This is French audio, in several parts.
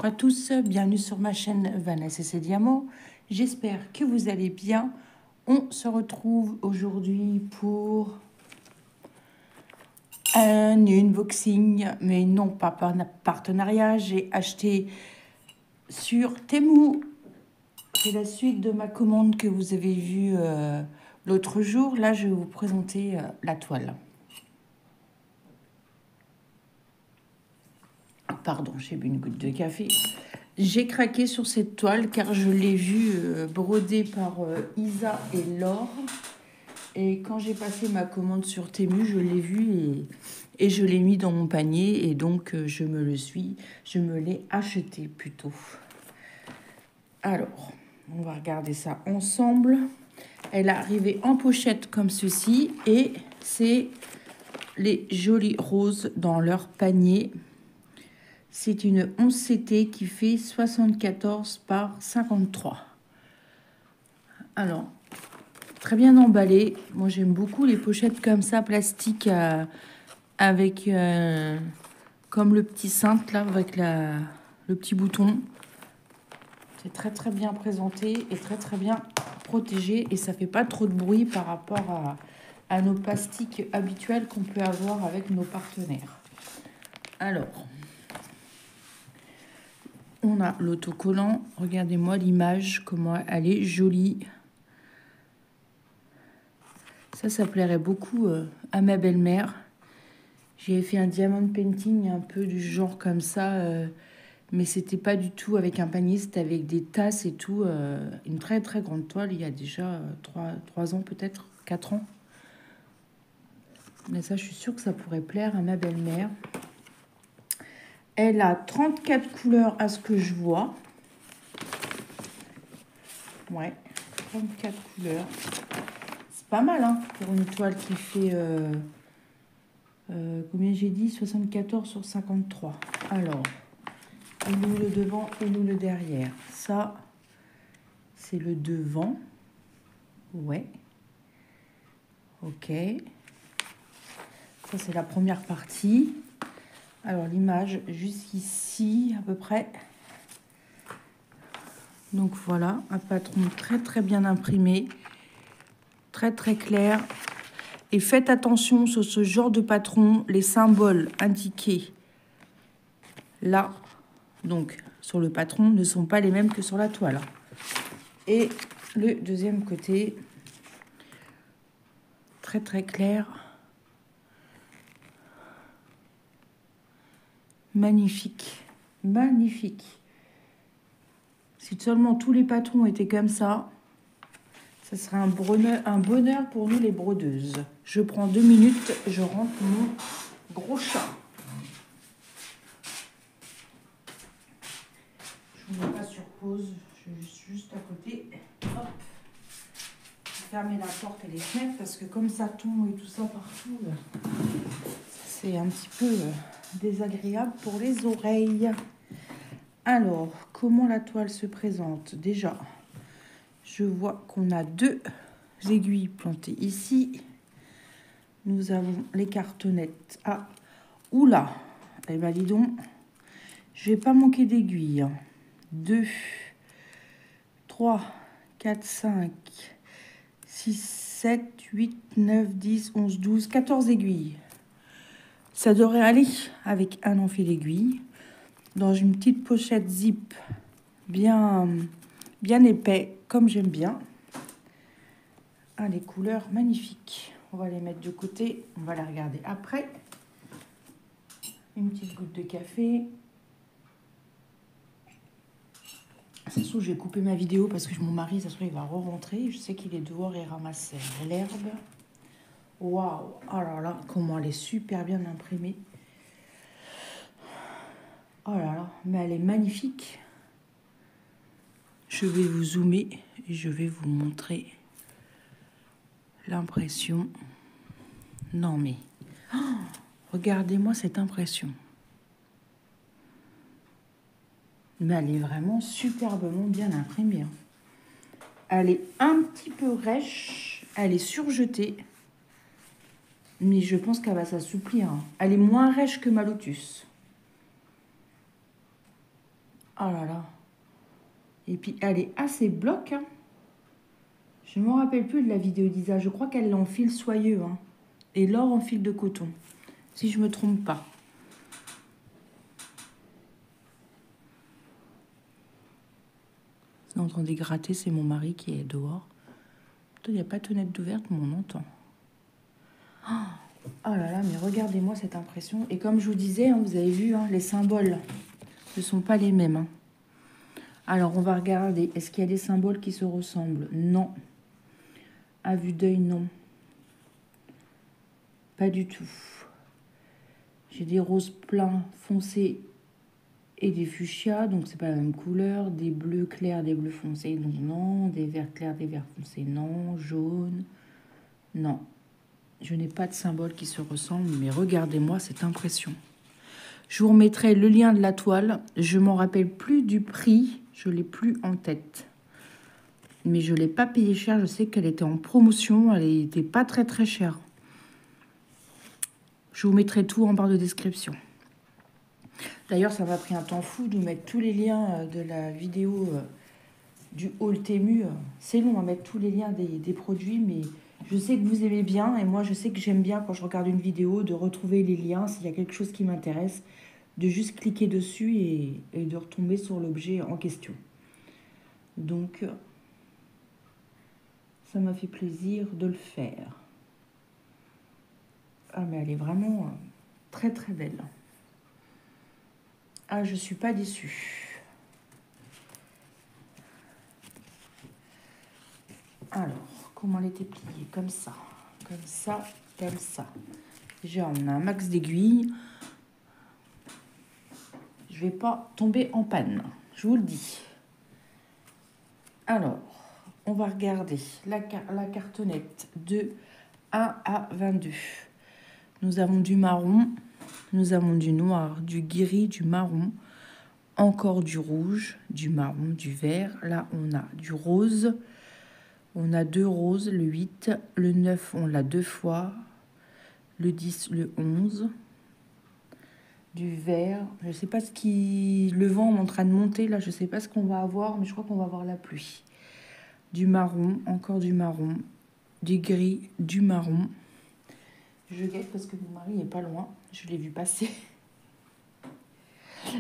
Bonjour à tous, bienvenue sur ma chaîne Vanessa et ses diamants. J'espère que vous allez bien. On se retrouve aujourd'hui pour un unboxing, mais non pas par partenariat. J'ai acheté sur Temu. C'est la suite de ma commande que vous avez vue l'autre jour. Là, je vais vous présenter la toile. Pardon, j'ai bu une goutte de café. J'ai craqué sur cette toile car je l'ai vue brodée par Isa et Laure. Et quand j'ai passé ma commande sur Temu, je l'ai vue et je l'ai mis dans mon panier. Et donc, je me l'ai acheté plutôt. Alors, on va regarder ça ensemble. Elle est arrivée en pochette comme ceci. Et c'est les jolies roses dans leur panier. C'est une 11CT qui fait 74 par 53. Alors, très bien emballé. Moi, j'aime beaucoup les pochettes comme ça, plastique, avec comme le petit cintre, là, avec le petit bouton. C'est très, très bien présenté et très, très bien protégé. Et ça fait pas trop de bruit par rapport à nos plastiques habituels qu'on peut avoir avec nos partenaires. Alors... on a l'autocollant. Regardez-moi l'image, comment elle est jolie. Ça plairait beaucoup à ma belle-mère. J'ai fait un diamond painting un peu du genre comme ça. Mais c'était pas du tout avec un panier, c'était avec des tasses et tout. Une très très grande toile, il y a déjà 3 ans peut-être, 4 ans. Mais ça, je suis sûre que ça pourrait plaire à ma belle-mère. Elle a 34 couleurs à ce que je vois. Ouais, 34 couleurs. C'est pas mal, hein, pour une toile qui fait... combien j'ai dit? 74 sur 53. Alors, et nous le devant et nous le derrière. Ça, c'est le devant. Ouais. Ok. Ça, c'est la première partie. Alors, l'image jusqu'ici, à peu près. Donc, voilà, un patron très, très bien imprimé. Très, très clair. Et faites attention sur ce genre de patron. Les symboles indiqués là, donc, sur le patron, ne sont pas les mêmes que sur la toile. Et le deuxième côté, très, très clair. Magnifique, magnifique. Si seulement tous les patrons étaient comme ça, ça serait un bonheur pour nous les brodeuses. Je prends 2 minutes, je rentre mon gros chat. Je ne mets pas sur pause, je suis juste à côté. Hop. Fermer la porte et les fenêtres parce que comme ça tombe et tout ça partout, c'est un petit peu désagréable pour les oreilles. Alors, comment la toile se présente? Déjà, je vois qu'on a 2 aiguilles plantées ici. Nous avons les cartonnettes. Ah, oula, eh ben dis donc, je vais pas manquer d'aiguilles. 2, 3, 4, 5, 6, 7, 8, 9, 10, 11, 12, 14 aiguilles. Ça devrait aller avec un enfil d'aiguille dans une petite pochette zip bien épais, comme j'aime bien. Ah, les couleurs magnifiques. On va les mettre de côté, on va les regarder après. Une petite goutte de café. Ça se trouve, je vais couper ma vidéo parce que mon mari, ça se trouve, il va re-rentrer. Je sais qu'il est dehors et ramasser l'herbe. Waouh! Alors là, comment elle est super bien imprimée. Oh là là, mais elle est magnifique. Je vais vous zoomer et je vais vous montrer l'impression. Non mais, oh, regardez-moi cette impression. Mais elle est vraiment superbement bien imprimée. Elle est un petit peu rêche, elle est surjetée. Mais je pense qu'elle va s'assouplir. Elle est moins rêche que ma Lotus. Oh là là. Et puis, elle est assez bloque. Hein. Je ne me rappelle plus de la vidéo d'Isa. Je crois qu'elle est en fil soyeux. Hein. Et l'or en fil de coton. Si je ne me trompe pas. Vous entendez gratter, c'est mon mari qui est dehors. Il n'y a pas de fenêtre ouverte, mais on entend. Oh là là, mais regardez-moi cette impression. Et comme je vous disais, hein, vous avez vu, hein, les symboles ne sont pas les mêmes. Hein. Alors, on va regarder. Est-ce qu'il y a des symboles qui se ressemblent? Non. À vue d'œil, non. Pas du tout. J'ai des roses pleins foncés et des fuchsias, donc c'est pas la même couleur. Des bleus clairs, des bleus foncés, donc non. Des verts clairs, des verts foncés, non. Jaune, non. Je n'ai pas de symbole qui se ressemble, mais regardez-moi cette impression. Je vous remettrai le lien de la toile. Je m'en rappelle plus du prix. Je l'ai plus en tête. Mais je ne l'ai pas payé cher. Je sais qu'elle était en promotion. Elle n'était pas très très chère. Je vous mettrai tout en barre de description. D'ailleurs, ça m'a pris un temps fou de mettre tous les liens de la vidéo du haul Temu. C'est long à mettre tous les liens des produits, mais je sais que vous aimez bien. Et moi, je sais que j'aime bien quand je regarde une vidéo de retrouver les liens s'il y a quelque chose qui m'intéresse. De juste cliquer dessus et de retomber sur l'objet en question. Donc, ça m'a fait plaisir de le faire. Ah, mais elle est vraiment très très belle. Ah, je suis pas déçue. Alors, comment elle était pliée? Comme ça, comme ça, comme ça. Déjà, on a un max d'aiguilles. Je vais pas tomber en panne, je vous le dis. Alors, on va regarder la cartonnette de 1 à 22. Nous avons du marron, nous avons du noir, du gris, du marron, encore du rouge, du marron, du vert. Là, on a du rose. On a 2 roses, le 8, le 9, on l'a 2 fois, le 10, le 11. Du vert, je ne sais pas ce qui... Le vent est en train de monter, là, je ne sais pas ce qu'on va avoir, mais je crois qu'on va avoir la pluie. Du marron, encore du marron, du gris, du marron. Je guette parce que mon mari n'est pas loin, je l'ai vu passer.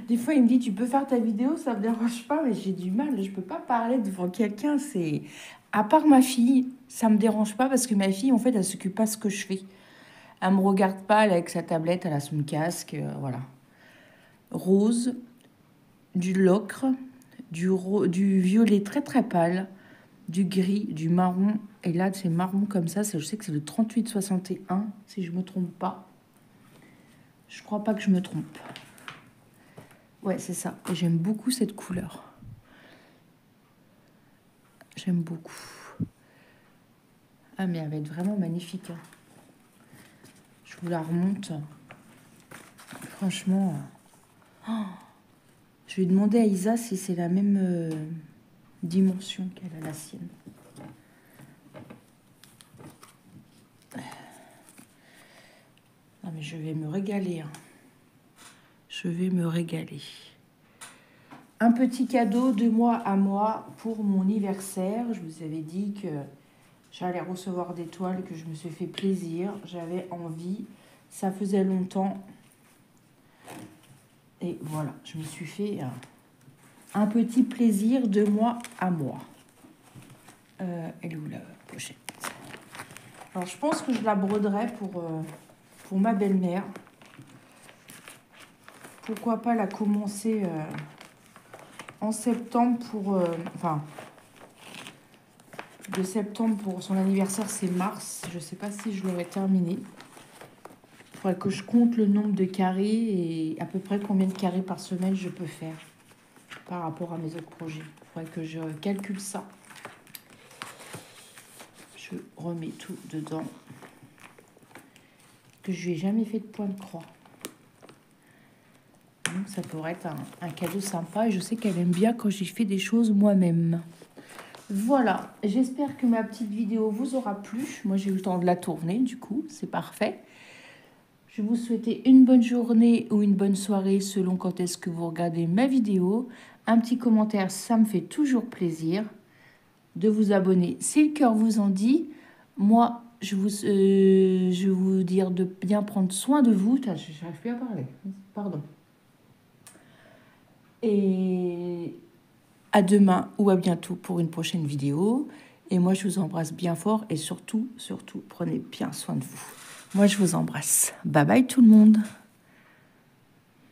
Des fois, il me dit, tu peux faire ta vidéo, ça me dérange pas, mais j'ai du mal, je peux pas parler devant quelqu'un, c'est... À part ma fille, ça me dérange pas parce que ma fille, en fait, elle s'occupe pas de ce que je fais. Elle me regarde pas, elle est avec sa tablette, elle a son casque, voilà. Rose, du l'ocre, du violet très très pâle, du gris, du marron. Et là, c'est marron comme ça, je sais que c'est le 3861, si je me trompe pas. Je crois pas que je me trompe. Ouais, c'est ça. Et j'aime beaucoup cette couleur. J'aime beaucoup. Ah, mais elle va être vraiment magnifique. Hein. Je vous la remonte. Franchement... Oh, je vais demander à Isa si c'est la même dimension qu'elle a la sienne. Non, mais je vais me régaler. Hein. Je vais me régaler. Un petit cadeau de moi à moi pour mon anniversaire. Je vous avais dit que j'allais recevoir des toiles, que je me suis fait plaisir. J'avais envie. Ça faisait longtemps. Et voilà, je me suis fait un petit plaisir de moi à moi. Elle est où la pochette? Alors, je pense que je la broderai pour ma belle-mère. Pourquoi pas la commencer en septembre pour... enfin, de septembre pour son anniversaire, c'est mars. Je ne sais pas si je l'aurai terminé. Il faudrait que je compte le nombre de carrés et à peu près combien de carrés par semaine je peux faire par rapport à mes autres projets. Il faudrait que je calcule ça. Je remets tout dedans. Que je lui ai jamais fait de point de croix. Donc ça pourrait être un cadeau sympa. Et je sais qu'elle aime bien quand j'ai fait des choses moi-même. Voilà, j'espère que ma petite vidéo vous aura plu. Moi, j'ai eu le temps de la tourner, du coup, c'est parfait. Je vous souhaite une bonne journée ou une bonne soirée selon quand est-ce que vous regardez ma vidéo. Un petit commentaire, ça me fait toujours plaisir. De vous abonner si le cœur vous en dit. Moi, je vais vous dire de bien prendre soin de vous. Je n'arrive plus à parler. Pardon. Et à demain ou à bientôt pour une prochaine vidéo. Et moi, je vous embrasse bien fort et surtout, prenez bien soin de vous. Moi, je vous embrasse. Bye bye tout le monde.